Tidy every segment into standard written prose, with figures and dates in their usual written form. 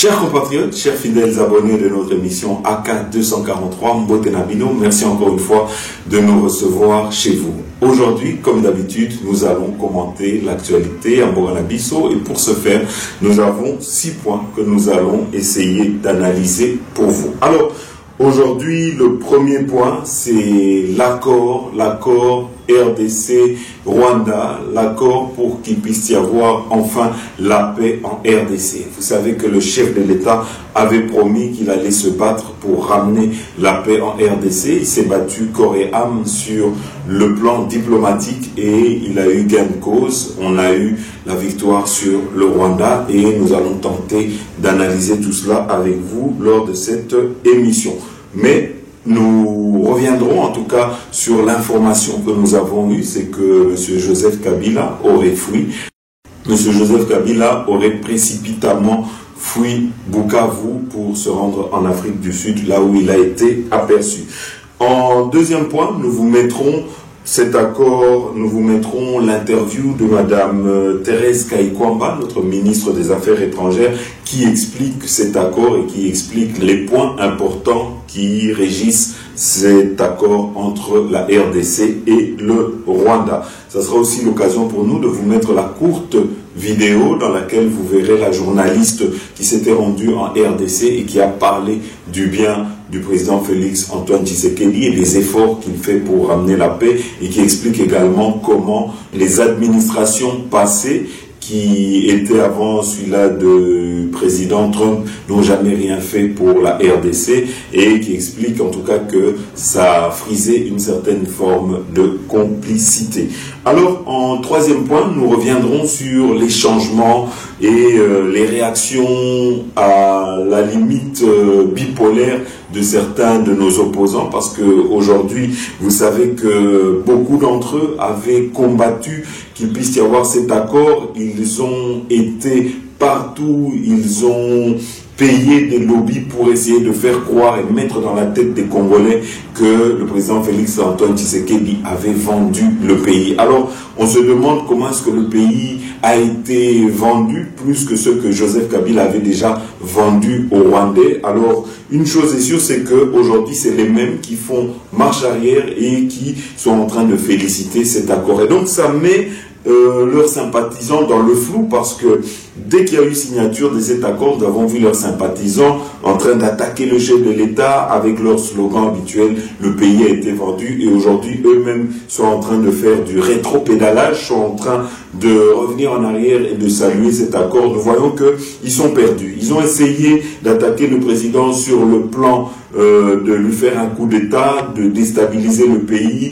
Chers compatriotes, chers fidèles abonnés de notre émission AK 243 Mbote Nabino, merci encore une fois de nous recevoir chez vous. Aujourd'hui, comme d'habitude, nous allons commenter l'actualité à Mboganabiso et pour ce faire, nous avons 6 points que nous allons essayer d'analyser pour vous. Alors, aujourd'hui, le premier point, c'est l'accord RDC-Rwanda, l'accord pour qu'il puisse y avoir enfin la paix en RDC. Vous savez que le chef de l'État avait promis qu'il allait se battre pour ramener la paix en RDC. Il s'est battu corps et âme sur le plan diplomatique et il a eu gain de cause. On a eu la victoire sur le Rwanda et nous allons tenter d'analyser tout cela avec vous lors de cette émission. Mais nous reviendrons en tout cas sur l'information que nous avons eue, c'est que M. Joseph Kabila aurait fui. M. Joseph Kabila aurait précipitamment fui Bukavu pour se rendre en Afrique du Sud, là où il a été aperçu. En deuxième point, nous vous mettrons cet accord, nous vous mettrons l'interview de Madame Thérèse Kayikwamba, notre ministre des Affaires étrangères, qui explique cet accord et qui explique les points importants qui régissent cet accord entre la RDC et le Rwanda. Ça sera aussi l'occasion pour nous de vous mettre la courte vidéo dans laquelle vous verrez la journaliste qui s'était rendue en RDC et qui a parlé du bien du président Félix Antoine Tshisekedi et des efforts qu'il fait pour ramener la paix et qui explique également comment les administrations passées qui étaient avant celui-là de président Trump n'ont jamais rien fait pour la RDC et qui explique en tout cas que ça a frisé une certaine forme de complicité. Alors, en troisième point, nous reviendrons sur les changements et les réactions à la limite bipolaire de certains de nos opposants, parce que aujourd'hui, vous savez que beaucoup d'entre eux avaient combattu qu'il puisse y avoir cet accord. Ils ont été partout, ils ont payé des lobbies pour essayer de faire croire et mettre dans la tête des Congolais que le président Félix Antoine Tshisekedi avait vendu le pays. Alors, on se demande comment est-ce que le pays a été vendu plus que ce que Joseph Kabila avait déjà vendu aux Rwandais. Alors, une chose est sûre, c'est qu'aujourd'hui, c'est les mêmes qui font marche arrière et qui sont en train de féliciter cet accord. Et donc, ça met leurs sympathisants dans le flou parce que dès qu'il y a eu signature de cet accord, nous avons vu leurs sympathisants en train d'attaquer le chef de l'État avec leur slogan habituel « Le pays a été vendu » et aujourd'hui eux-mêmes sont en train de faire du rétro-pédalage, sont en train de revenir en arrière et de saluer cet accord. Nous voyons qu'ils sont perdus. Ils ont essayé d'attaquer le président sur le plan de lui faire un coup d'État, de déstabiliser le pays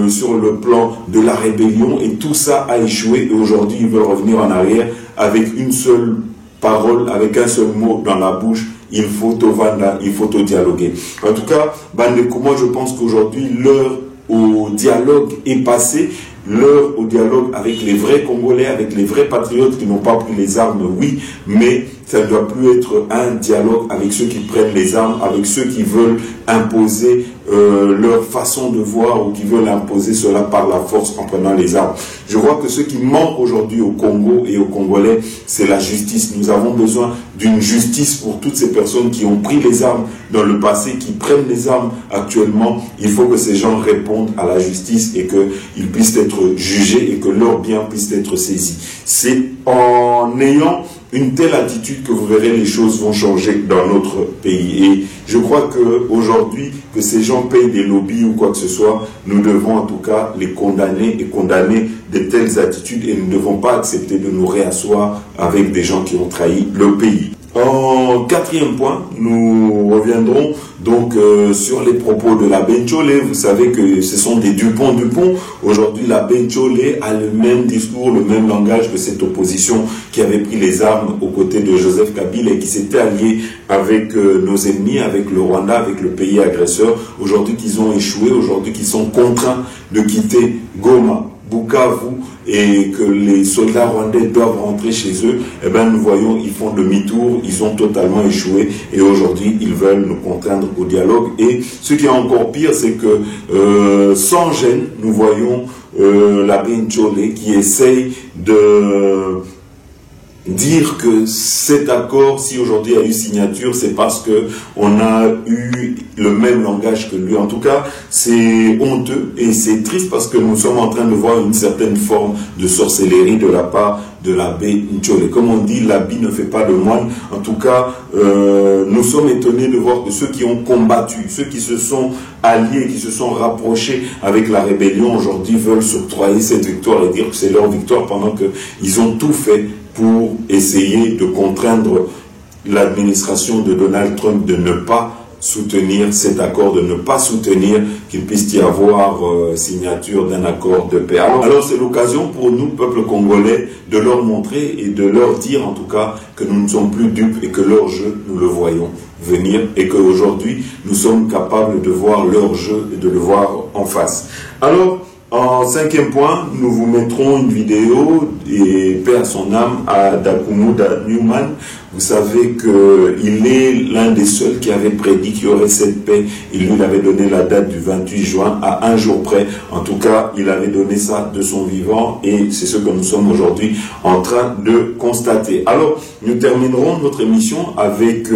sur le plan de la rébellion et tout ça a échoué et aujourd'hui ils veulent revenir en arrière avec une seule parole, avec un seul mot dans la bouche. Il faut tovanda, il faut dialoguer. En tout cas, Bandeko, moi je pense qu'aujourd'hui l'heure au dialogue est passée. L'heure au dialogue avec les vrais Congolais, avec les vrais patriotes qui n'ont pas pris les armes, oui, mais ça ne doit plus être un dialogue avec ceux qui prennent les armes, avec ceux qui veulent imposer leur façon de voir ou qui veulent imposer cela par la force en prenant les armes. Je crois que ce qui manque aujourd'hui au Congo et aux Congolais, c'est la justice. Nous avons besoin d'une justice pour toutes ces personnes qui ont pris les armes dans le passé, qui prennent les armes actuellement. Il faut que ces gens répondent à la justice et qu'ils puissent être jugés et que leurs biens puissent être saisis. C'est en ayant une telle attitude que vous verrez les choses vont changer dans notre pays. Et je crois qu'aujourd'hui, que ces gens payent des lobbies ou quoi que ce soit, nous devons en tout cas les condamner et condamner de telles attitudes et nous ne devons pas accepter de nous réasseoir avec des gens qui ont trahi le pays. En quatrième point, nous reviendrons donc sur les propos de la Benchole. Vous savez que ce sont des Dupont. Aujourd'hui, la Benchole a le même discours, le même langage que cette opposition qui avait pris les armes aux côtés de Joseph Kabila et qui s'était allié avec nos ennemis, avec le Rwanda, avec le pays agresseur. Aujourd'hui qu'ils ont échoué, aujourd'hui qu'ils sont contraints de quitter Goma, Bukavu et que les soldats rwandais doivent rentrer chez eux, eh bien nous voyons, ils font demi-tour, ils ont totalement échoué et aujourd'hui ils veulent nous contraindre au dialogue. Et ce qui est encore pire, c'est que sans gêne, nous voyons la Benchole qui essaye de dire que cet accord, si aujourd'hui il y a eu signature, c'est parce que on a eu le même langage que lui. En tout cas, c'est honteux et c'est triste parce que nous sommes en train de voir une certaine forme de sorcellerie de la part de l'abbé Nchole. Comme on dit, l'habit ne fait pas le moine. En tout cas, nous sommes étonnés de voir que ceux qui ont combattu, ceux qui se sont alliés, qui se sont rapprochés avec la rébellion, aujourd'hui veulent s'octroyer cette victoire et dire que c'est leur victoire pendant qu'ils ont tout fait pour essayer de contraindre l'administration de Donald Trump de ne pas soutenir cet accord, de ne pas soutenir qu'il puisse y avoir signature d'un accord de paix. Alors c'est l'occasion pour nous, peuple congolais, de leur montrer et de leur dire en tout cas que nous ne sommes plus dupes et que leur jeu, nous le voyons venir et qu'aujourd'hui, nous sommes capables de voir leur jeu et de le voir en face. Alors, en 5e point, nous vous mettrons une vidéo et paix à son âme à Dakumuda Newman. Vous savez qu'il est l'un des seuls qui avait prédit qu'il y aurait cette paix. Il lui avait donné la date du 28 juin à un jour près. En tout cas, il avait donné ça de son vivant et c'est ce que nous sommes aujourd'hui en train de constater. Alors, nous terminerons notre émission avec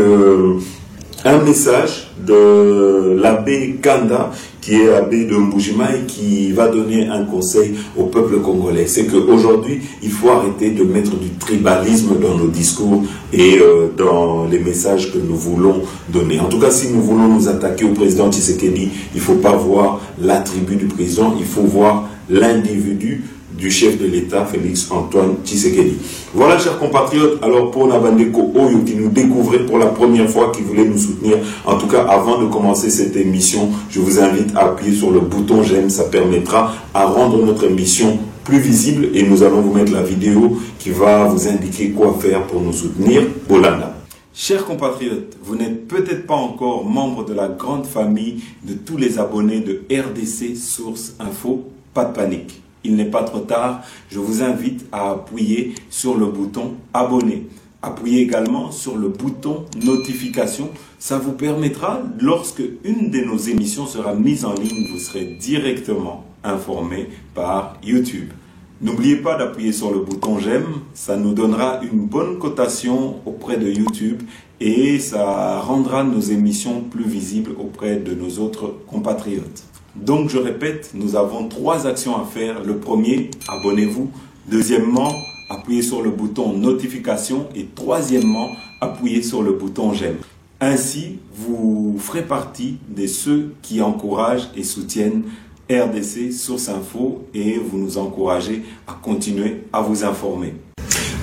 un message de l'abbé Kanda, qui est abbé de Mbujima et qui va donner un conseil au peuple congolais. C'est qu'aujourd'hui, il faut arrêter de mettre du tribalisme dans nos discours et dans les messages que nous voulons donner. En tout cas, si nous voulons nous attaquer au président Tshisekedi, il ne faut pas voir l'attribut du président, il faut voir l'individu du chef de l'État, Félix Antoine Tshisekedi. Voilà, chers compatriotes, alors pour Nabandeko Oyo qui nous découvrait pour la première fois, qui voulait nous soutenir, en tout cas avant de commencer cette émission, je vous invite à appuyer sur le bouton j'aime, ça permettra à rendre notre émission plus visible et nous allons vous mettre la vidéo qui va vous indiquer quoi faire pour nous soutenir. Bolanda. Chers compatriotes, vous n'êtes peut-être pas encore membre de la grande famille de tous les abonnés de RDC Source Info, pas de panique. Il n'est pas trop tard, je vous invite à appuyer sur le bouton abonner. Appuyez également sur le bouton notification. Ça vous permettra, lorsque une de nos émissions sera mise en ligne, vous serez directement informé par YouTube. N'oubliez pas d'appuyer sur le bouton j'aime, ça nous donnera une bonne cotation auprès de YouTube et ça rendra nos émissions plus visibles auprès de nos autres compatriotes. Donc, je répète, nous avons 3 actions à faire. Le premier, abonnez-vous. Deuxièmement, appuyez sur le bouton notification. Et troisièmement, appuyez sur le bouton j'aime. Ainsi, vous ferez partie de ceux qui encouragent et soutiennent RDC Source Info et vous nous encouragez à continuer à vous informer.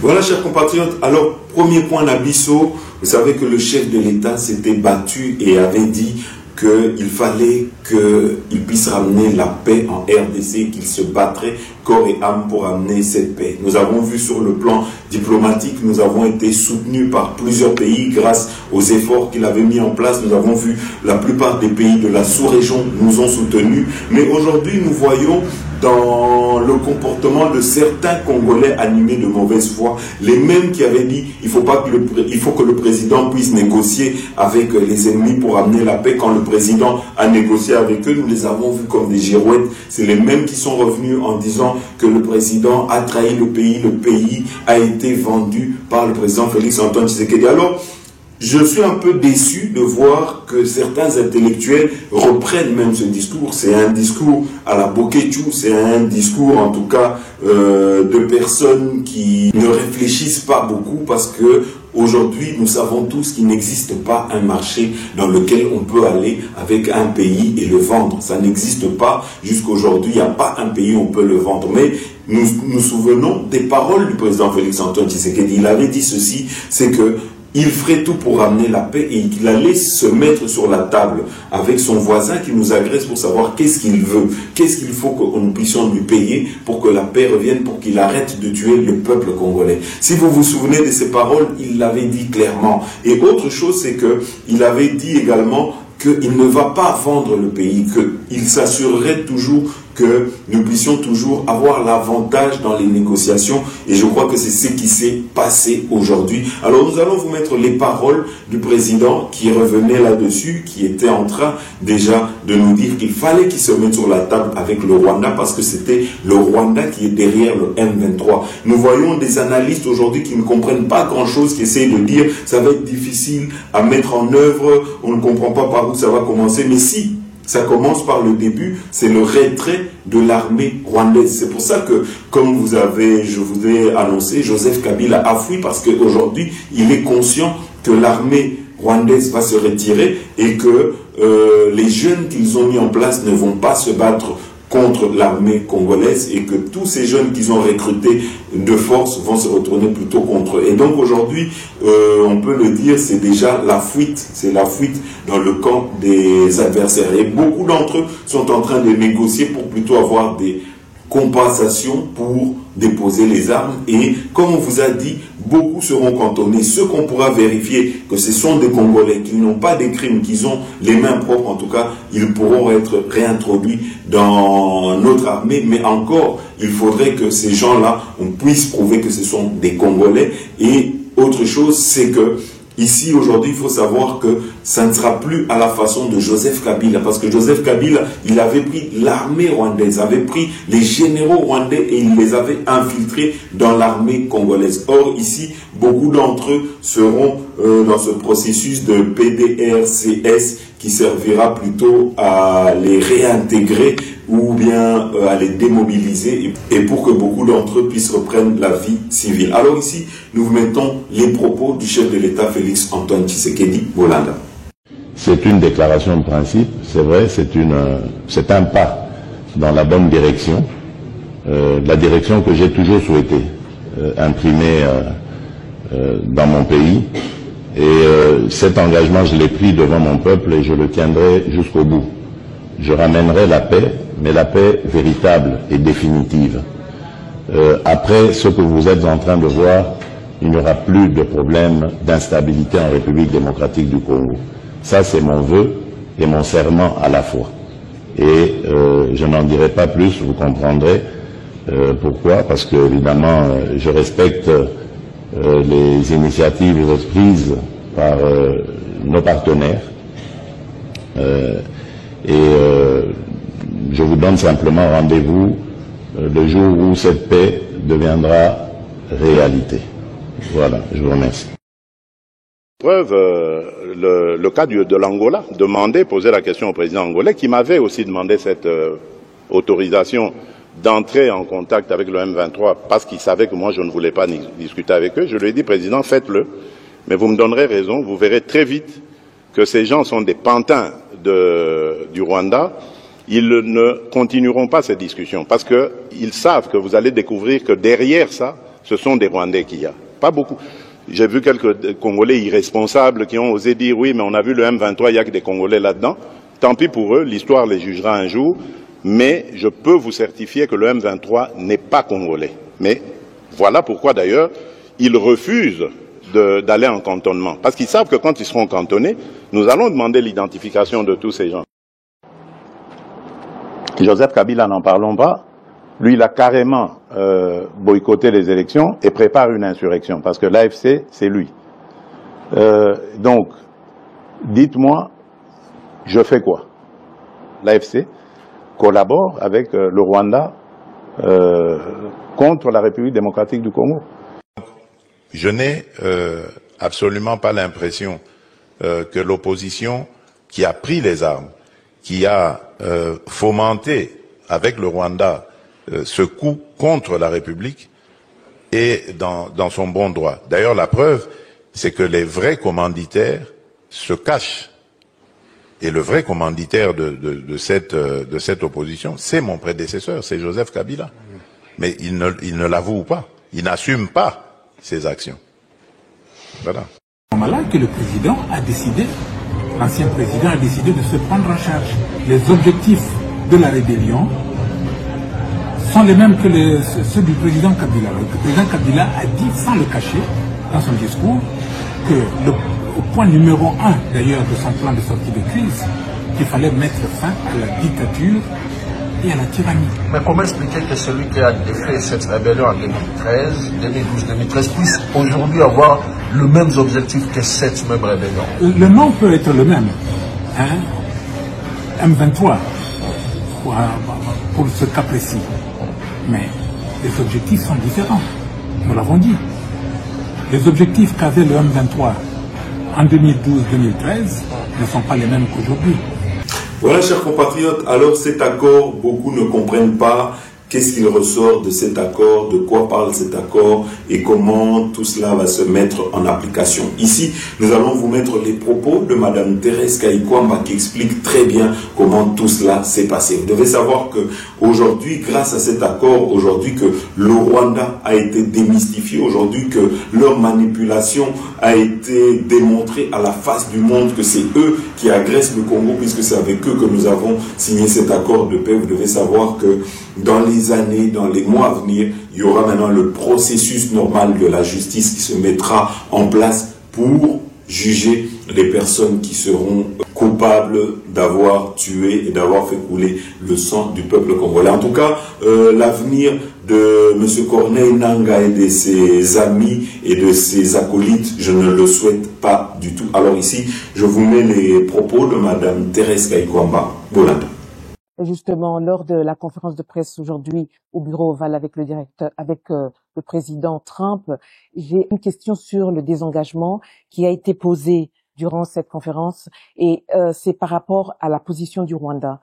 Voilà, chers compatriotes. Alors, premier point, Nabiso, vous savez que le chef de l'État s'était battu et avait dit qu'il fallait qu'il puisse ramener la paix en RDC, qu'il se battrait corps et âme pour amener cette paix. Nous avons vu sur le plan diplomatique, nous avons été soutenus par plusieurs pays grâce aux efforts qu'il avait mis en place. Nous avons vu la plupart des pays de la sous-région nous ont soutenus. Mais aujourd'hui, nous voyons dans le comportement de certains Congolais animés de mauvaise foi, les mêmes qui avaient dit il faut que le président puisse négocier avec les ennemis pour amener la paix. Quand le président a négocié avec eux, nous les avons vus comme des girouettes. C'est les mêmes qui sont revenus en disant que le président a trahi le pays a été vendu par le président Félix Antoine Tshisekedi. Alors, je suis un peu déçu de voir que certains intellectuels reprennent même ce discours. C'est un discours à la Boketchou, c'est un discours en tout cas de personnes qui ne réfléchissent pas beaucoup parce que aujourd'hui nous savons tous qu'il n'existe pas un marché dans lequel on peut aller avec un pays et le vendre. Ça n'existe pas jusqu'aujourd'hui, il n'y a pas un pays où on peut le vendre. Mais nous nous souvenons des paroles du président Félix Antoine Tshisekedi. Il avait dit ceci, c'est que il ferait tout pour ramener la paix et il allait se mettre sur la table avec son voisin qui nous agresse pour savoir qu'est-ce qu'il veut, qu'est-ce qu'il faut que nous puissions lui payer pour que la paix revienne, pour qu'il arrête de tuer le peuple congolais. Si vous vous souvenez de ces paroles, il l'avait dit clairement. Et autre chose, c'est qu'il avait dit également qu'il ne va pas vendre le pays, qu'il s'assurerait toujours que nous puissions toujours avoir l'avantage dans les négociations, et je crois que c'est ce qui s'est passé aujourd'hui. Alors nous allons vous mettre les paroles du président qui revenait là-dessus, qui était en train déjà de nous dire qu'il fallait qu'il se mette sur la table avec le Rwanda, parce que c'était le Rwanda qui est derrière le M23. Nous voyons des analystes aujourd'hui qui ne comprennent pas grand-chose, qui essayent de dire ça va être difficile à mettre en œuvre, on ne comprend pas par où ça va commencer, mais si ça commence par le début, c'est le retrait de l'armée rwandaise. C'est pour ça que, comme je vous ai annoncé, Joseph Kabila a fui parce qu'aujourd'hui, il est conscient que l'armée rwandaise va se retirer et que les jeunes qu'ils ont mis en place ne vont pas se battre contre l'armée congolaise et que tous ces jeunes qu'ils ont recrutés de force vont se retourner plutôt contre eux. Et donc aujourd'hui, on peut le dire, c'est déjà la fuite, c'est la fuite dans le camp des adversaires. Et beaucoup d'entre eux sont en train de négocier pour plutôt avoir des compensations pour déposer les armes. Et comme on vous a dit, beaucoup seront cantonnés. Ceux qu'on pourra vérifier que ce sont des Congolais, qui n'ont pas des crimes, qui ont les mains propres, en tout cas, ils pourront être réintroduits dans notre armée. Mais encore, il faudrait que ces gens-là, on puisse prouver que ce sont des Congolais. Et autre chose, c'est que ici, aujourd'hui, il faut savoir que ça ne sera plus à la façon de Joseph Kabila, parce que Joseph Kabila, il avait pris l'armée rwandaise, avait pris les généraux rwandais et il les avait infiltrés dans l'armée congolaise. Or, ici, beaucoup d'entre eux seront dans ce processus de PDRCS qui servira plutôt à les réintégrer ou bien à les démobiliser et pour que beaucoup d'entre eux puissent reprendre la vie civile. Alors ici, nous vous mettons les propos du chef de l'État Félix Antoine Tshisekedi Bolanda. C'est une déclaration de principe, c'est vrai, c'est un pas dans la bonne direction, la direction que j'ai toujours souhaité imprimer dans mon pays. Et cet engagement, je l'ai pris devant mon peuple et je le tiendrai jusqu'au bout. Je ramènerai la paix, mais la paix véritable et définitive. Après ce que vous êtes en train de voir, il n'y aura plus de problème d'instabilité en République démocratique du Congo. Ça, c'est mon vœu et mon serment à la fois. Et je n'en dirai pas plus, vous comprendrez pourquoi, parce que évidemment, je respecte les initiatives prises par nos partenaires. Je vous donne simplement rendez-vous le jour où cette paix deviendra réalité. Voilà, je vous remercie. Preuve, le cas de l'Angola, poser la question au président angolais, qui m'avait aussi demandé cette autorisation d'entrer en contact avec le M23, parce qu'il savait que moi je ne voulais pas discuter avec eux. Je lui ai dit, président, faites-le, mais vous me donnerez raison, vous verrez très vite que ces gens sont des pantins du Rwanda. Ils ne continueront pas cette discussion, parce qu'ils savent que vous allez découvrir que derrière ça, ce sont des Rwandais qu'il y a. Pas beaucoup. J'ai vu quelques Congolais irresponsables qui ont osé dire, oui, mais on a vu le M23, il n'y a que des Congolais là-dedans. Tant pis pour eux, l'histoire les jugera un jour. Mais je peux vous certifier que le M23 n'est pas congolais. Mais voilà pourquoi d'ailleurs ils refusent d'aller en cantonnement. Parce qu'ils savent que quand ils seront cantonnés, nous allons demander l'identification de tous ces gens. Joseph Kabila, n'en parlons pas. Lui, il a carrément boycotté les élections et prépare une insurrection. Parce que l'AFC, c'est lui. Donc, dites-moi, je fais quoi? L'AFC collabore avec le Rwanda contre la République démocratique du Congo. Je n'ai absolument pas l'impression que l'opposition qui a pris les armes, qui a fomenté avec le Rwanda ce coup contre la République est dans son bon droit. D'ailleurs, la preuve, c'est que les vrais commanditaires se cachent. Et le vrai commanditaire de cette opposition, c'est mon prédécesseur, c'est Joseph Kabila. Mais il ne l'avoue pas, il n'assume pas ses actions. Voilà. C'est là que le président a décidé, l'ancien président a décidé de se prendre en charge. Les objectifs de la rébellion sont les mêmes que ceux du président Kabila. Le président Kabila a dit, sans le cacher, dans son discours, que au point numéro 1 d'ailleurs de son plan de sortie de crise, qu'il fallait mettre fin à la dictature et à la tyrannie. Mais comment expliquer que celui qui a défait cette rébellion en 2012-2013 puisse aujourd'hui avoir le même objectif que cette même rébellion? Le nom peut être le même, hein? M23, pour ce cas précis. Mais les objectifs sont différents, nous l'avons dit. Les objectifs qu'avait le M23 en 2012-2013 ne sont pas les mêmes qu'aujourd'hui. Voilà, chers compatriotes, alors cet accord, beaucoup ne comprennent pas qu'est-ce qu'il ressort de cet accord, de quoi parle cet accord et comment tout cela va se mettre en application. Ici, nous allons vous mettre les propos de Madame Thérèse Kaikwamba qui explique très bien comment tout cela s'est passé. Vous devez savoir que aujourd'hui, grâce à cet accord, aujourd'hui que le Rwanda a été démystifié, aujourd'hui que leur manipulation a été démontrée à la face du monde, que c'est eux qui agressent le Congo puisque c'est avec eux que nous avons signé cet accord de paix. Vous devez savoir que dans les années, dans les mois à venir, il y aura maintenant le processus normal de la justice qui se mettra en place pour juger les personnes qui seront coupables d'avoir tué et d'avoir fait couler le sang du peuple congolais. En tout cas, l'avenir de M. Corneille Nangaa et de ses amis et de ses acolytes, je ne le souhaite pas du tout. Alors ici, je vous mets les propos de Mme Thérèse Kaikwamba. Bolanda. Justement, lors de la conférence de presse aujourd'hui au bureau Oval avec le directeur, avec le président Trump, j'ai une question sur le désengagement qui a été posée durant cette conférence et c'est par rapport à la position du Rwanda.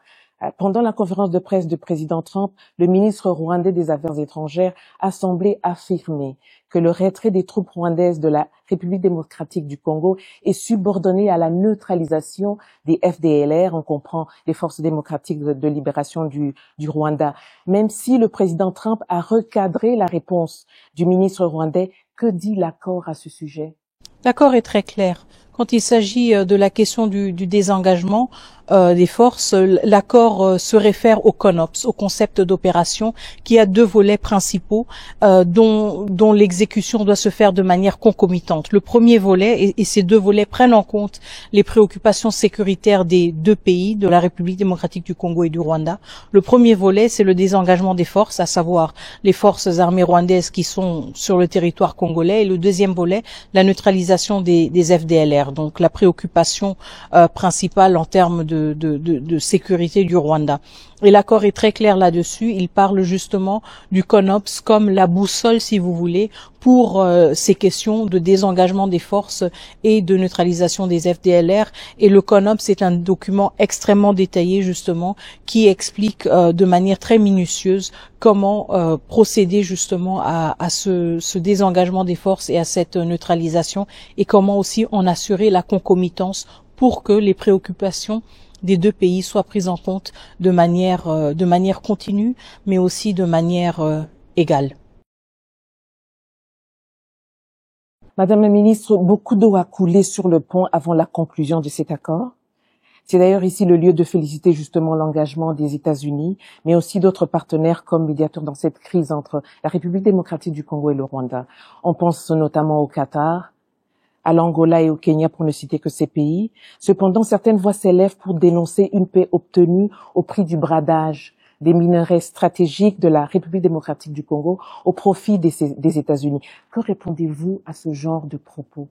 Pendant la conférence de presse du président Trump, le ministre rwandais des Affaires étrangères a semblé affirmer que le retrait des troupes rwandaises de la République démocratique du Congo est subordonné à la neutralisation des FDLR, on comprend les forces démocratiques de libération du Rwanda. Même si le président Trump a recadré la réponse du ministre rwandais, que dit l'accord à ce sujet? L'accord est très clair. Quand il s'agit de la question du désengagement des forces, l'accord se réfère au CONOPS, au concept d'opération, qui a deux volets principaux dont l'exécution doit se faire de manière concomitante. Le premier volet, et ces deux volets prennent en compte les préoccupations sécuritaires des deux pays, de la République démocratique du Congo et du Rwanda. Le premier volet, c'est le désengagement des forces, à savoir les forces armées rwandaises qui sont sur le territoire congolais, et le deuxième volet, la neutralisation des FDLR. Donc la préoccupation principale en termes de sécurité du Rwanda. Et l'accord est très clair là-dessus. Il parle justement du CONOPS comme la boussole, si vous voulez, pour ces questions de désengagement des forces et de neutralisation des FDLR. Et le CONOPS est un document extrêmement détaillé, justement, qui explique de manière très minutieuse comment procéder justement à ce désengagement des forces et à cette neutralisation, et comment aussi en assurer la concomitance pour que les préoccupations des deux pays soient prises en compte de manière continue, mais aussi de manière égale. Madame la ministre, beaucoup d'eau a coulé sur le pont avant la conclusion de cet accord. C'est d'ailleurs ici le lieu de féliciter justement l'engagement des États-Unis, mais aussi d'autres partenaires comme médiateurs dans cette crise entre la République démocratique du Congo et le Rwanda. On pense notamment au Qatar, à l'Angola et au Kenya pour ne citer que ces pays. Cependant, certaines voix s'élèvent pour dénoncer une paix obtenue au prix du bradage des minerais stratégiques de la République démocratique du Congo au profit des États-Unis. Que répondez-vous à ce genre de propos?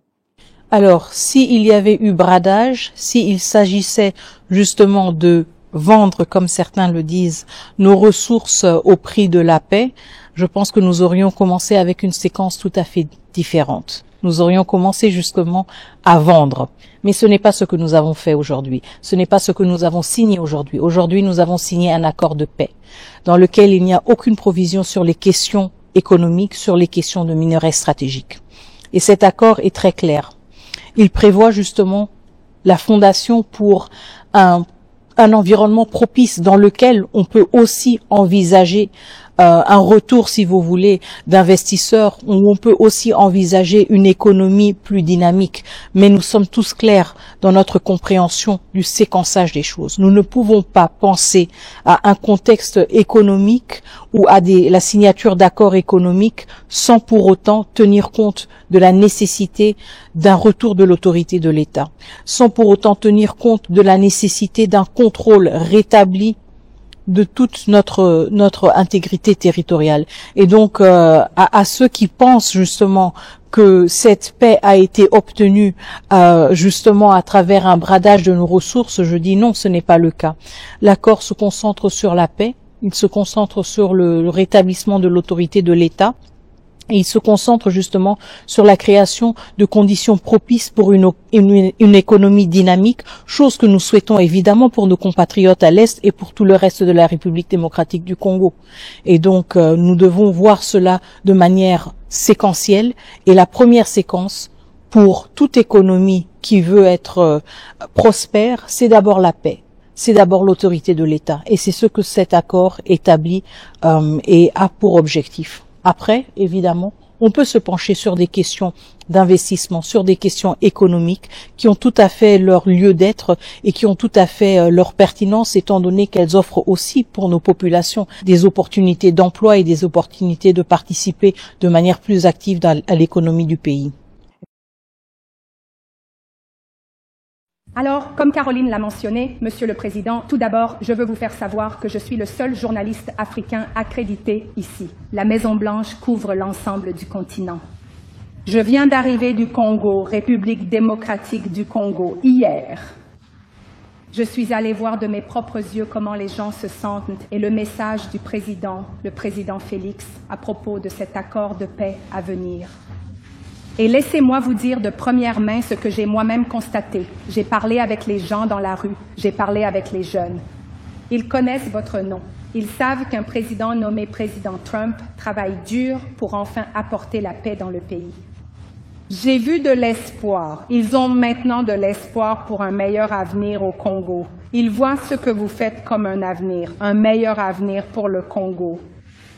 Alors, s'il y avait eu bradage, s'il s'agissait justement de vendre, comme certains le disent, nos ressources au prix de la paix, je pense que nous aurions commencé avec une séquence tout à fait différente. Nous aurions commencé justement à vendre. Mais ce n'est pas ce que nous avons fait aujourd'hui. Ce n'est pas ce que nous avons signé aujourd'hui. Aujourd'hui, nous avons signé un accord de paix dans lequel il n'y a aucune provision sur les questions économiques, sur les questions de minerais stratégiques. Et cet accord est très clair. Il prévoit justement la fondation pour un environnement propice dans lequel on peut aussi envisager un retour, si vous voulez, d'investisseurs, où on peut aussi envisager une économie plus dynamique. Mais nous sommes tous clairs dans notre compréhension du séquençage des choses. Nous ne pouvons pas penser à un contexte économique ou à la signature d'accords économiques sans pour autant tenir compte de la nécessité d'un retour de l'autorité de l'État, sans pour autant tenir compte de la nécessité d'un contrôle rétabli de toute notre intégrité territoriale. Et donc à ceux qui pensent justement que cette paix a été obtenue justement à travers un bradage de nos ressources, je dis non, ce n'est pas le cas. L'accord se concentre sur la paix, il se concentre sur le rétablissement de l'autorité de l'État. Et il se concentre justement sur la création de conditions propices pour une économie dynamique, chose que nous souhaitons évidemment pour nos compatriotes à l'Est et pour tout le reste de la République démocratique du Congo. Et donc nous devons voir cela de manière séquentielle. Et la première séquence pour toute économie qui veut être prospère, c'est d'abord la paix. C'est d'abord l'autorité de l'État. Et c'est ce que cet accord établit et a pour objectif. Après, évidemment, on peut se pencher sur des questions d'investissement, sur des questions économiques qui ont tout à fait leur lieu d'être et qui ont tout à fait leur pertinence étant donné qu'elles offrent aussi pour nos populations des opportunités d'emploi et des opportunités de participer de manière plus active à l'économie du pays. Alors, comme Caroline l'a mentionné, Monsieur le Président, tout d'abord, je veux vous faire savoir que je suis le seul journaliste africain accrédité ici. La Maison-Blanche couvre l'ensemble du continent. Je viens d'arriver du Congo, République démocratique du Congo, hier. Je suis allée voir de mes propres yeux comment les gens se sentent et le message du président, le président Félix, à propos de cet accord de paix à venir. Et laissez-moi vous dire de première main ce que j'ai moi-même constaté. J'ai parlé avec les gens dans la rue, j'ai parlé avec les jeunes. Ils connaissent votre nom. Ils savent qu'un président nommé président Trump travaille dur pour enfin apporter la paix dans le pays. J'ai vu de l'espoir. Ils ont maintenant de l'espoir pour un meilleur avenir au Congo. Ils voient ce que vous faites comme un meilleur avenir pour le Congo.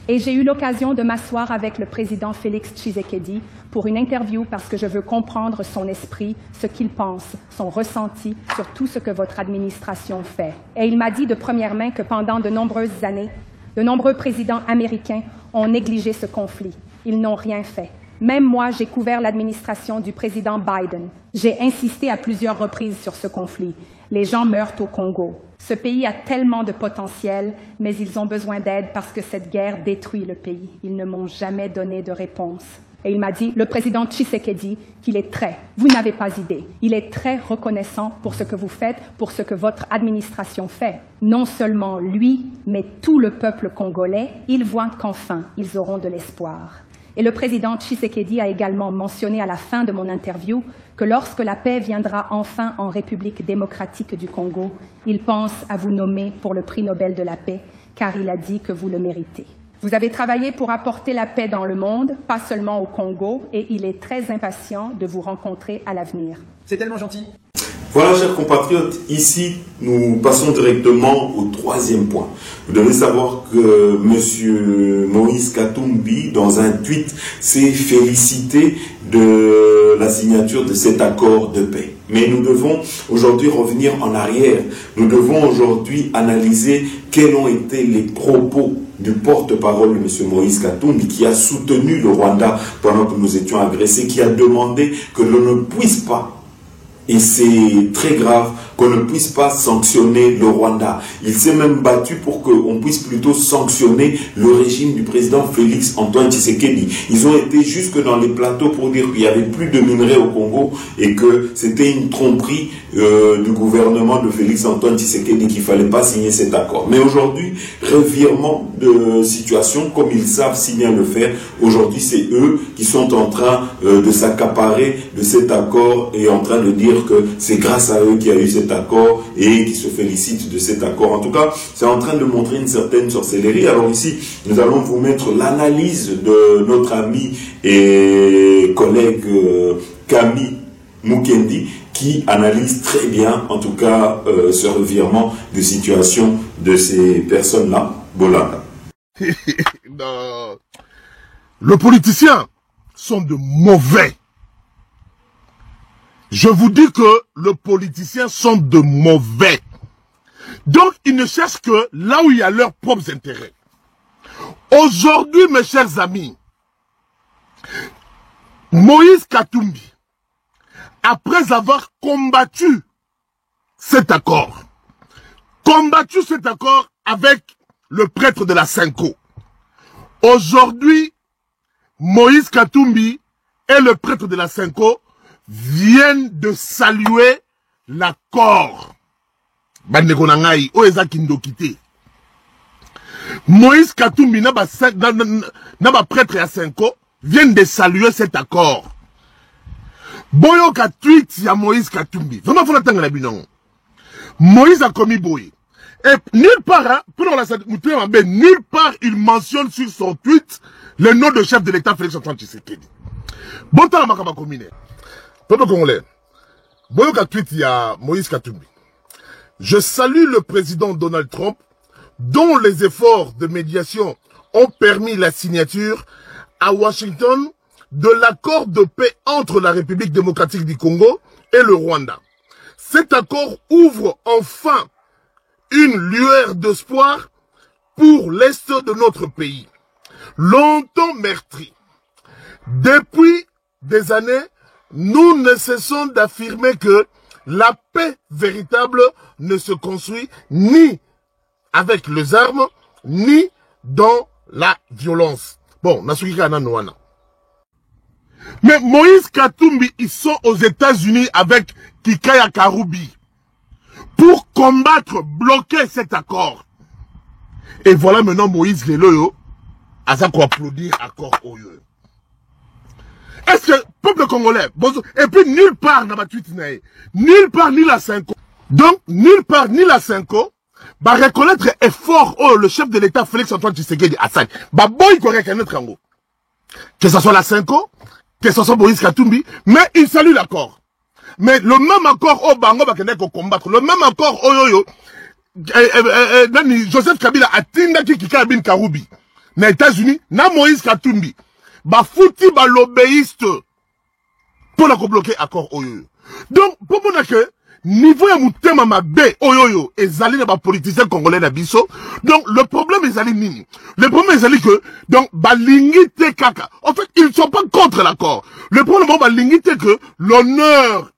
Et j'ai eu l'occasion de m'asseoir avec le président Félix Tshisekedi pour une interview parce que je veux comprendre son esprit, ce qu'il pense, son ressenti sur tout ce que votre administration fait. Et il m'a dit de première main que pendant de nombreuses années, de nombreux présidents américains ont négligé ce conflit. Ils n'ont rien fait. Même moi, j'ai couvert l'administration du président Biden. J'ai insisté à plusieurs reprises sur ce conflit. Les gens meurent au Congo. Ce pays a tellement de potentiel, mais ils ont besoin d'aide parce que cette guerre détruit le pays. Ils ne m'ont jamais donné de réponse. Et il m'a dit, le président Tshisekedi, qu'il est vous n'avez pas idée, il est très reconnaissant pour ce que vous faites, pour ce que votre administration fait. Non seulement lui, mais tout le peuple congolais, ils voient qu'enfin, ils auront de l'espoir. Et le président Tshisekedi a également mentionné à la fin de mon interview que lorsque la paix viendra enfin en République démocratique du Congo, il pense à vous nommer pour le prix Nobel de la paix, car il a dit que vous le méritez. Vous avez travaillé pour apporter la paix dans le monde, pas seulement au Congo, et il est très impatient de vous rencontrer à l'avenir. C'est tellement gentil. Voilà, chers compatriotes, ici, nous passons directement au troisième point. Vous devez savoir que M. Moïse Katumbi, dans un tweet, s'est félicité de la signature de cet accord de paix. Mais nous devons aujourd'hui revenir en arrière. Nous devons aujourd'hui analyser quels ont été les propos du porte-parole de M. Moïse Katumbi, qui a soutenu le Rwanda pendant que nous étions agressés, qui a demandé que l'on ne puisse pas, et c'est très grave, qu'on ne puisse pas sanctionner le Rwanda. Il s'est même battu pour qu'on puisse plutôt sanctionner le régime du président Félix Antoine Tshisekedi. Ils ont été jusque dans les plateaux pour dire qu'il n'y avait plus de minerais au Congo et que c'était une tromperie du gouvernement de Félix Antoine Tshisekedi, qu'il ne fallait pas signer cet accord. Mais aujourd'hui, revirement de situation, comme ils savent si bien le faire, aujourd'hui c'est eux qui sont en train de s'accaparer de cet accord et en train de dire que c'est grâce à eux qu'il y a eu cet accord et qui se félicitent de cet accord. En tout cas, c'est en train de montrer une certaine sorcellerie. Alors ici, nous allons vous mettre l'analyse de notre ami et collègue Camille Mukendi, qui analyse très bien, en tout cas, ce revirement de situation de ces personnes-là. Voilà. Non. Les politiciens sont de mauvais. Je vous dis que les politiciens sont de mauvais. Donc, ils ne cherchent que là où il y a leurs propres intérêts. Aujourd'hui, mes chers amis, Moïse Katumbi, après avoir combattu cet accord avec le prêtre de la Cinco. Aujourd'hui, Moïse Katumbi et le prêtre de la Cinco viennent de saluer l'accord. Moïse Katumbi n'a prêtre à Cinco viennent de saluer cet accord. Boyoka tweet ya Moïse Katumbi. Vraiment, faut l'attendre la binon. Moïse a commis boy. Et nulle part, hein, nulle part, il mentionne sur son tweet le nom de chef de l'État Félix-Antoine Tshisekedi. Bon temps, ma commune. Peuple congolais. Boyoka tweet ya Moïse Katumbi. Je salue le président Donald Trump, dont les efforts de médiation ont permis la signature à Washington de l'accord de paix entre la République démocratique du Congo et le Rwanda. Cet accord ouvre enfin une lueur d'espoir pour l'Est de notre pays, longtemps meurtri. Depuis des années, nous ne cessons d'affirmer que la paix véritable ne se construit ni avec les armes, ni dans la violence. Bon, Nasukika Nanoana. Mais Moïse Katumbi, ils sont aux États-Unis avec Kikaya Karoubi pour combattre, bloquer cet accord. Et voilà maintenant Moïse Leloyo, à ça qu'on applaudir accord Oyo. Est-ce que peuple congolais, et puis nulle part n'a pas tweet nulle part ni la Cinco. Donc nulle part ni la Cinco va reconnaître effort le chef de l'État Félix-Antoine Tshisekedi Assad. Bah boy correct un autre ango. Que ce soit la Cinco, que ce soit Moïse Katumbi, mais il salue l'accord. Mais le même accord au Bango va combattre, le même accord au Joseph Kabila a tindaki Kikabin Karoubi. Na États-Unis, na Moïse Katumbi. Ba fouti ba lobbyiste pour la bloquer accord oyo. Donc pour moi que niveau ya mutema mabe oyo ezali na ba politiciens congolais na biso. Donc le problème ezali nini? Le problème ezali que donc ba lingi te kaka. En fait, ils ne sont pas contre l'accord. Le problème ba lingi te que l'honneur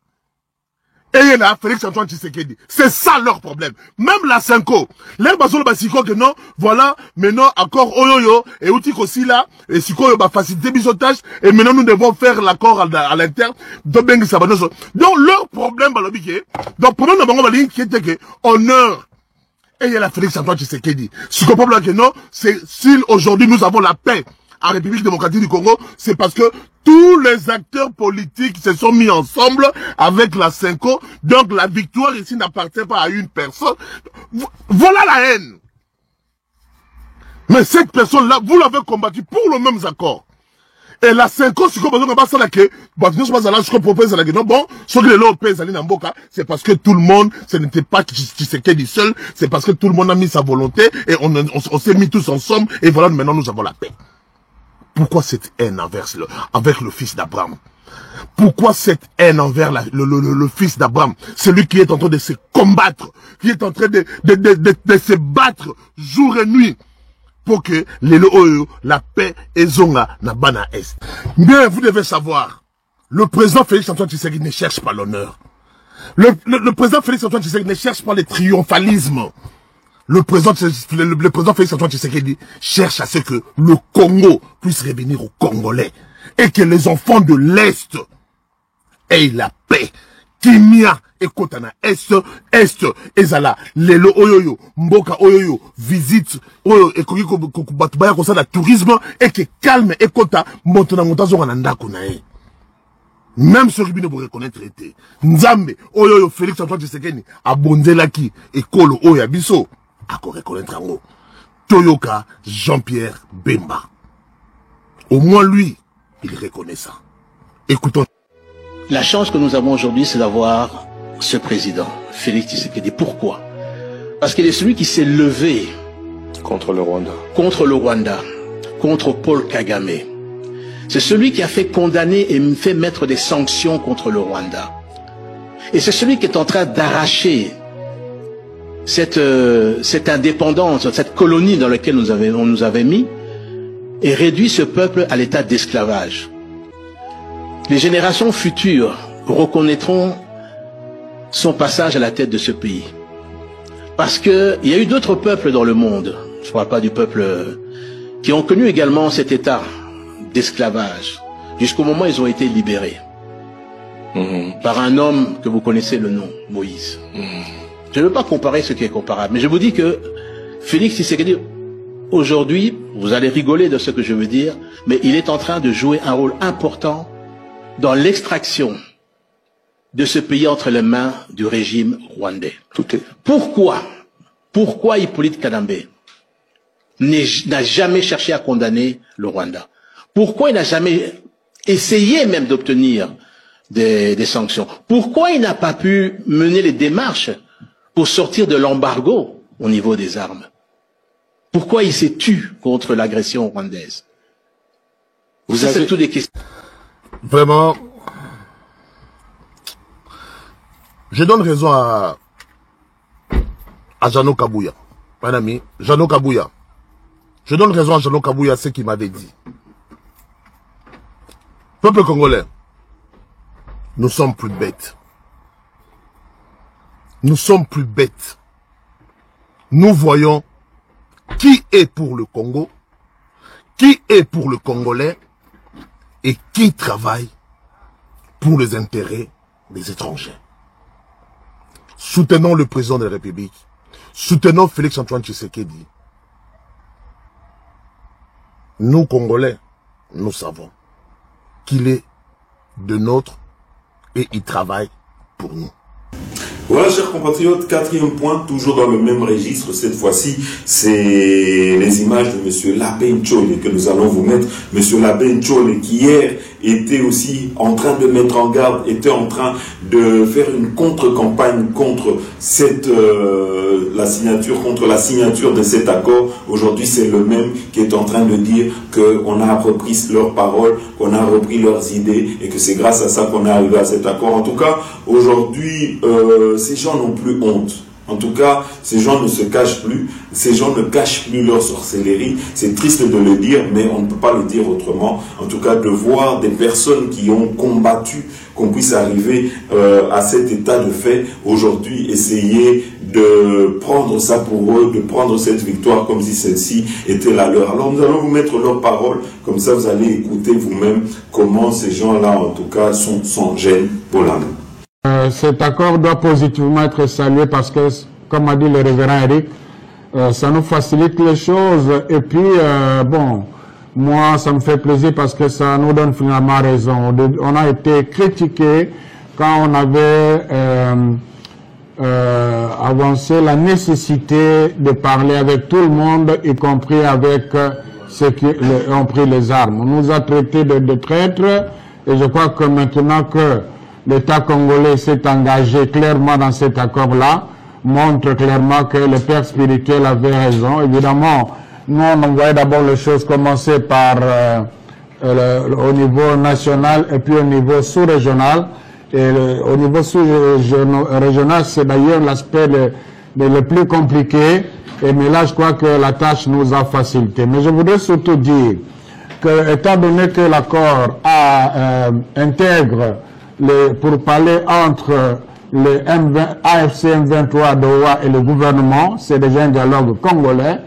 et là, Félix-Antoine Tshisekedi. C'est ça leur problème. Même la Cinco. L'air basolo basiko que non, voilà, maintenant, accord oyoyo, et outil aussi là, et siko va faciliter bisotage, et maintenant nous devons faire l'accord à l'interne, donc leur problème, donc problème de qui était que, honneur, et il y a la Félix-Antoine Tshisekedi. Ce qu'on peut que non, c'est si aujourd'hui nous avons la paix en République démocratique du Congo, c'est parce que tous les acteurs politiques se sont mis ensemble avec la Cinco. Donc la victoire ici n'appartient pas à une personne. Voilà la haine. Mais cette personne-là, vous l'avez combattue pour le même accord. Et la Cinco, c'est comme ça que, bon, ce que les c'est parce que tout le monde, ce n'était pas Tshisekedi seul, c'est parce que tout le monde a mis sa volonté et on s'est mis tous ensemble et voilà, maintenant nous avons la paix. Pourquoi cette haine avec le fils d'Abraham? Pourquoi cette haine envers le fils d'Abraham? Celui qui est en train de se combattre, qui est en train de se battre jour et nuit pour que la paix et zonga na bana est. Bien, vous devez savoir, le président Félix-Antoine Tshisekedi ne cherche pas l'honneur. Le président Félix-Antoine Tshisekedi ne cherche pas le triomphalisme. Le président Félix-Antoine Tshisekedi cherche à ce que le Congo puisse revenir aux Congolais et que les enfants de l'Est aient la paix. Kimia et Kotana Est, Ezala, Lelo Oyoyo, Mboka Oyoyo, visite, Oyo, et Kokubatubaya comme ça, la tourisme, et que calme et Kota, Montana Montazo Ananda Kunae. Même ce qui ne vous reconnaître été. Nzambe, Oyoyo, Félix Antoine Tshisekedi, Abondelaki, et Kolo Oyabiso. À reconnaître en haut. Toyoka Jean-Pierre Bemba. Au moins lui, il reconnaît ça. Écoutons. La chance que nous avons aujourd'hui, c'est d'avoir ce président, Félix Tshisekedi. Pourquoi? Parce qu'il est celui qui s'est levé contre le Rwanda. Contre le Rwanda, contre Paul Kagame. C'est celui qui a fait condamner et fait mettre des sanctions contre le Rwanda. Et c'est celui qui est en train d'arracher cette indépendance, cette colonie dans laquelle on nous avait mis, et réduit ce peuple à l'état d'esclavage. Les générations futures reconnaîtront son passage à la tête de ce pays. Parce qu'il y a eu d'autres peuples dans le monde je ne parle pas du peuple, qui ont connu également cet état d'esclavage, jusqu'au moment où ils ont été libérés par un homme que vous connaissez le nom, Moïse. Je ne veux pas comparer ce qui est comparable, mais je vous dis que Félix Tshisekedi, aujourd'hui, vous allez rigoler de ce que je veux dire, mais il est en train de jouer un rôle important dans l'extraction de ce pays entre les mains du régime rwandais. Pourquoi Hippolyte Kadambe n'a jamais cherché à condamner le Rwanda? Pourquoi il n'a jamais essayé même d'obtenir des sanctions? Pourquoi il n'a pas pu mener les démarches pour sortir de l'embargo au niveau des armes? Pourquoi il s'est tu contre l'agression rwandaise? Vous avez toutes des questions. Vraiment, je donne raison à Jeannot Kabouya, mon ami, Jeannot Kabouya. Je donne raison à Jeannot Kabouya, ce qu'il m'avait dit. Peuple congolais, nous sommes plus bêtes. Nous sommes plus bêtes. Nous voyons qui est pour le Congo, qui est pour le Congolais et qui travaille pour les intérêts des étrangers. Soutenons le président de la République. Soutenons Félix-Antoine Tshisekedi. Nous, Congolais, nous savons qu'il est de nôtres et il travaille pour nous. Voilà, chers compatriotes, quatrième point, toujours dans le même registre, cette fois-ci, c'est les images de M. Labe Nchole que nous allons vous mettre. M. Labe Nchole qui hier était aussi en train de mettre en garde, était en train de faire une contre-campagne contre la signature de cet accord. Aujourd'hui, c'est le même qui est en train de dire qu'on a repris leurs paroles, qu'on a repris leurs idées et que c'est grâce à ça qu'on est arrivé à cet accord. En tout cas, aujourd'hui, ces gens n'ont plus honte. En tout cas, ces gens ne se cachent plus, ces gens ne cachent plus leur sorcellerie. C'est triste de le dire, mais on ne peut pas le dire autrement. En tout cas, de voir des personnes qui ont combattu, qu'on puisse arriver à cet état de fait, aujourd'hui, essayer de prendre ça pour eux, de prendre cette victoire comme si celle-ci était la leur. Alors nous allons vous mettre leurs paroles, comme ça vous allez écouter vous-même comment ces gens-là, en tout cas, sont sans gêne pour l'âme. Cet accord doit positivement être salué parce que, comme a dit le révérend Eric, ça nous facilite les choses. Et puis, bon, moi, ça me fait plaisir parce que ça nous donne finalement raison. On a été critiqué quand on avait avancé la nécessité de parler avec tout le monde, y compris avec ceux qui ont pris les armes. On nous a traités de traîtres et je crois que maintenant que l'État congolais s'est engagé clairement dans cet accord-là, montre clairement que le père spirituel avait raison. Évidemment, nous, on voyait d'abord les choses commencer par au niveau national et puis au niveau sous-régional. Et au niveau sous-régional, c'est d'ailleurs l'aspect le plus compliqué. Mais là, je crois que la tâche nous a facilité. Mais je voudrais surtout dire que, étant donné que l'accord intègre pour parler entre le AFC M23 d'Oua et le gouvernement, c'est déjà un dialogue congolais.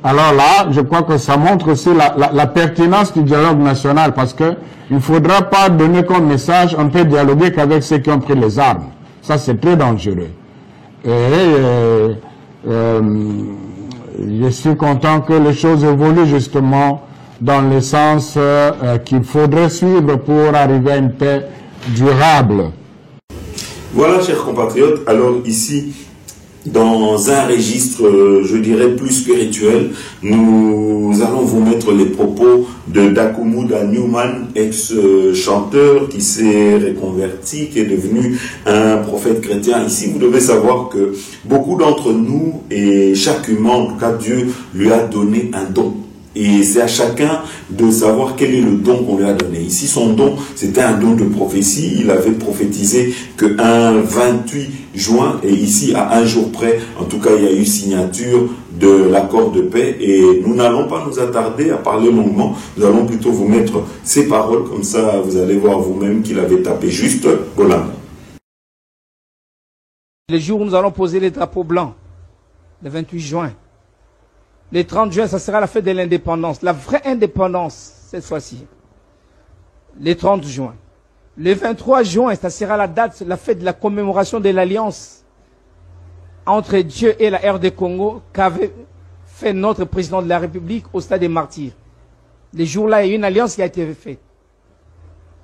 Alors là, je crois que ça montre aussi la pertinence du dialogue national, parce que il ne faudra pas donner comme message on peut dialoguer qu'avec ceux qui ont pris les armes. Ça, c'est très dangereux. Et je suis content que les choses évoluent justement dans le sens qu'il faudrait suivre pour arriver à une paix durable. Voilà, chers compatriotes, alors ici, dans un registre, je dirais, plus spirituel, nous allons vous mettre les propos de Dakumuda Newman, ex-chanteur qui s'est reconverti, qui est devenu un prophète chrétien. Ici, vous devez savoir que beaucoup d'entre nous, et chaque humain, en tout cas Dieu, lui a donné un don. Et c'est à chacun de savoir quel est le don qu'on lui a donné. Ici, son don, c'était un don de prophétie. Il avait prophétisé qu'un 28 juin, et ici, à un jour près, en tout cas, il y a eu signature de l'accord de paix. Et nous n'allons pas nous attarder à parler longuement. Nous allons plutôt vous mettre ces paroles. Comme ça, vous allez voir vous-même qu'il avait tapé juste. Voilà. Le jour où nous allons poser les drapeaux blancs, le 28 juin, Le 30 juin, ça sera la fête de l'indépendance. La vraie indépendance, cette fois-ci. Le 30 juin. Le 23 juin, ça sera la date, la fête de la commémoration de l'alliance entre Dieu et la RD Congo qu'avait fait notre président de la République au stade des Martyrs. Les jours-là, il y a une alliance qui a été faite.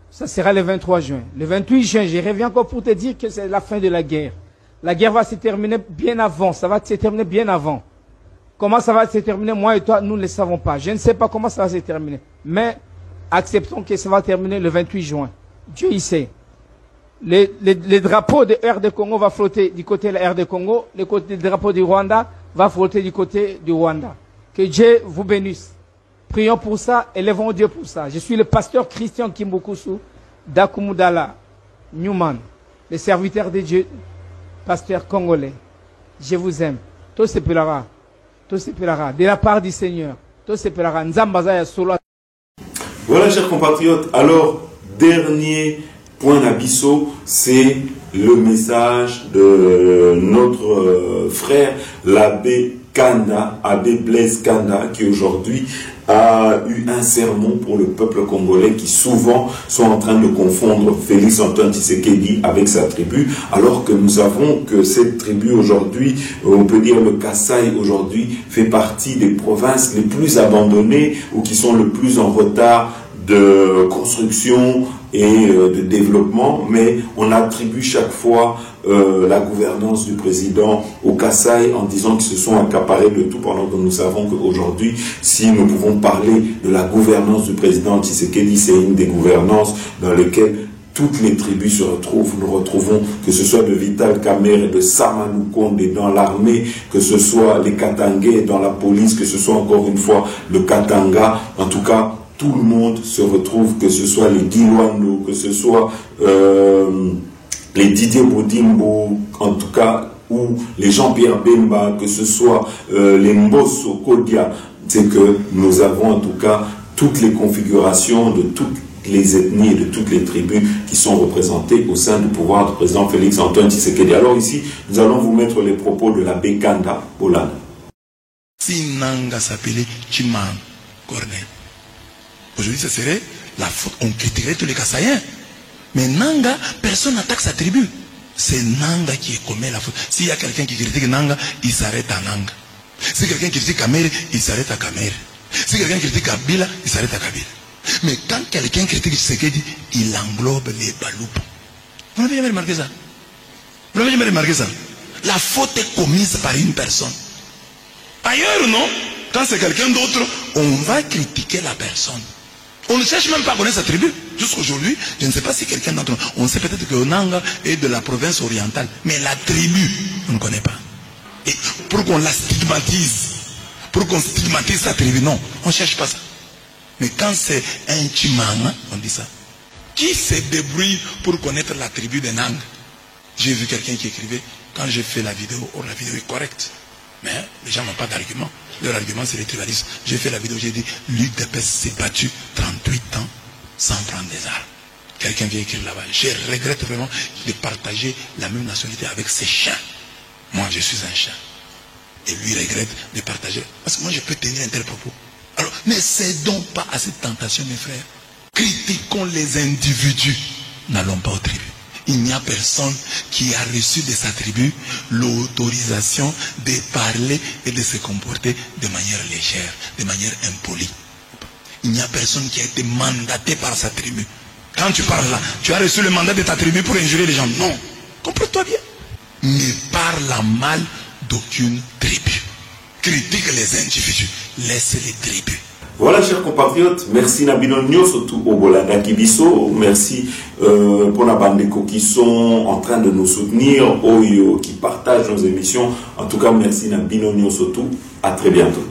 Ça sera le 23 juin. Le 28 juin, je reviens encore pour te dire que c'est la fin de la guerre. La guerre va se terminer bien avant. Ça va se terminer bien avant. Comment ça va se terminer, moi et toi, nous ne le savons pas. Je ne sais pas comment ça va se terminer. Mais acceptons que ça va terminer le 28 juin. Dieu y sait. Les drapeaux de RD Congo va flotter du côté de la RD Congo. Le drapeau du Rwanda va flotter du côté du Rwanda. Que Dieu vous bénisse. Prions pour ça, élevons Dieu pour ça. Je suis le pasteur Christian Kimbukusu d'Akumudala, Newman, le serviteur de Dieu, pasteur congolais. Je vous aime. Tout se pèlera. Tout se pèlera. De la part du Seigneur. Tout se pèlera. Nzambazaya solo. Voilà, chers compatriotes. Alors, dernier point d'abisso, c'est le message de notre frère, l'abbé Kanda, abbé Blaise Kanda, qui aujourd'hui a eu un sermon pour le peuple congolais qui souvent sont en train de confondre Félix Antoine Tshisekedi avec sa tribu, alors que nous savons que cette tribu aujourd'hui, on peut dire le Kasaï aujourd'hui, fait partie des provinces les plus abandonnées ou qui sont le plus en retard de construction et de développement, mais on attribue chaque fois la gouvernance du président au Kasaï en disant qu'ils se sont accaparés de tout, pendant que nous savons qu'aujourd'hui, si nous pouvons parler de la gouvernance du président Tshisekedi, c'est une des gouvernances dans lesquelles toutes les tribus se retrouvent. Nous retrouvons, que ce soit de Vital Kamerhe et de Samanou Konde dans l'armée, que ce soit les Katangais dans la police, que ce soit encore une fois le Katanga, en tout cas, tout le monde se retrouve, que ce soit les Gilwando, que ce soit les Didier Boudimbo, en tout cas, ou les Jean-Pierre Bemba, que ce soit les Mbosso Kodia, c'est que nous avons en tout cas toutes les configurations de toutes les ethnies et de toutes les tribus qui sont représentées au sein du pouvoir du président Félix Antoine Tshisekedi. Alors ici, nous allons vous mettre les propos de l'abbé Kanda Bolana. Si Nanga s'appelait Chiman Cornel, aujourd'hui, ce serait la faute. On critiquerait tous les Kassaïens. Mais Nanga, personne n'attaque sa tribu. C'est Nanga qui commet la faute. S'il y a quelqu'un qui critique Nanga, il s'arrête à Nanga. Si quelqu'un critique Kamerhe, il s'arrête à Kamerhe. Si quelqu'un critique Kabila, il s'arrête à Kabila. Mais quand quelqu'un critique Tshisekedi, il englobe les Baloup. Vous n'avez jamais remarqué ça? Vous n'avez jamais remarqué ça? La faute est commise par une personne. Ailleurs, non? Quand c'est quelqu'un d'autre, on va critiquer la personne. On ne cherche même pas à connaître sa tribu. Jusqu'aujourd'hui, je ne sais pas si quelqu'un d'entre nous... On sait peut-être que Nanga est de la province orientale. Mais la tribu, on ne connaît pas. Et pour qu'on la stigmatise, pour qu'on stigmatise sa tribu, non, on ne cherche pas ça. Mais quand c'est un Chimanga, on dit ça. Qui se débrouille pour connaître la tribu de Nanga? J'ai vu quelqu'un qui écrivait, quand j'ai fait la vidéo, oh, la vidéo est correcte. Mais les gens n'ont pas d'argument. Leur argument, c'est les tribalistes. J'ai fait la vidéo, j'ai dit, l'UDPS s'est battu 38 ans sans prendre des armes. Quelqu'un vient écrire là-bas. Je regrette vraiment de partager la même nationalité avec ces chiens. Moi, je suis un chien. Et lui regrette de partager. Parce que moi, je peux tenir un tel propos. Alors, ne cédons pas à cette tentation, mes frères. Critiquons les individus. N'allons pas aux tribus. Il n'y a personne qui a reçu de sa tribu l'autorisation de parler et de se comporter de manière légère, de manière impolie. Il n'y a personne qui a été mandaté par sa tribu. Quand tu parles là, tu as reçu le mandat de ta tribu pour injurer les gens. Non, comprends-toi bien. Ne parle mal d'aucune tribu. Critique les individus, laisse les tribus. Voilà, chers compatriotes, merci Nabino surtout au Bolanda Kibiso, merci pour la bande qui sont en train de nous soutenir, qui partagent nos émissions. En tout cas, merci Nabino surtout. À très bientôt.